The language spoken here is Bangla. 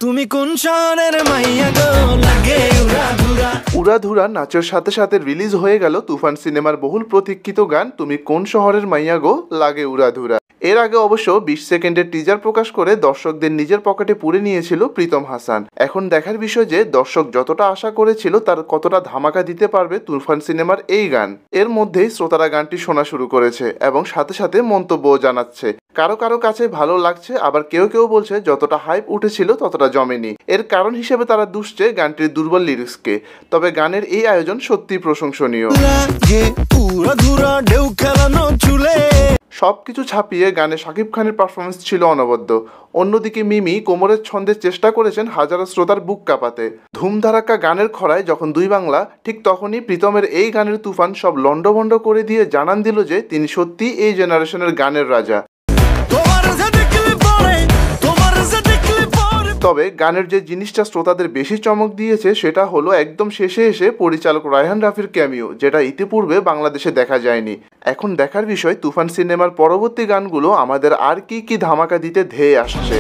তুমি কোন শহরের মাইয়া গো লাগে উড়াধুরা। উড়াধুরা নাচের সাথে সাথে রিলিজ হয়ে গেল তুফান সিনেমার বহুল প্রতীক্ষিত গান তুমি কোন শহরের মাইয়া গো লাগে উড়াধুরা। এর আগে অবশ্য 20 সেকেন্ডের টিজার প্রকাশ করে দর্শকদের নিজের পকেটে পুরে নিয়েছিল প্রীতম হাসান। এখন দেখার বিষয় যে দর্শক যতটা আশা করেছিল তার কতটা ধামাকা দিতে পারবে তুফান সিনেমার এই গান। এর মধ্যেই শ্রোতারা গানটি শোনা শুরু করেছে এবং সাথে সাথে মন্তব্যও জানাচ্ছে। কারো কারো কাছে ভালো লাগছে, আবার কেউ কেউ বলছে যতটা হাইপ উঠেছিল ততটা জমেনি। এর কারণ হিসেবে তারা দুষছে গানটির দুর্বল লিরিক্সকে। তবে গানের এই আয়োজন সত্যিই প্রশংসনীয়। সবকিছু ছাপিয়ে গানে শাকিব খানের পারফরমেন্স ছিল অনবদ্য। অন্যদিকে মিমি কোমরের ছন্দে চেষ্টা করেছেন হাজারো শ্রোতার বুক কাঁপাতে। ধুমধারাক্কা গানের খরায় যখন দুই বাংলা, ঠিক তখনই প্রীতমের এই গানের তুফান সব লন্ডভন্ড করে দিয়ে জানান দিল যে তিনি সত্যিই এই জেনারেশনের গানের রাজা। তবে গানের যে জিনিসটা শ্রোতাদের বেশি চমক দিয়েছে সেটা হলো একদম শেষে এসে পরিচালক রায়হান রাফির ক্যামিও, যেটা ইতিপূর্বে বাংলাদেশে দেখা যায়নি। এখন দেখার বিষয় তুফান সিনেমার পরবর্তী গানগুলো আমাদের আর কি কি ধামাকা দিতে ধেয়ে আসছে।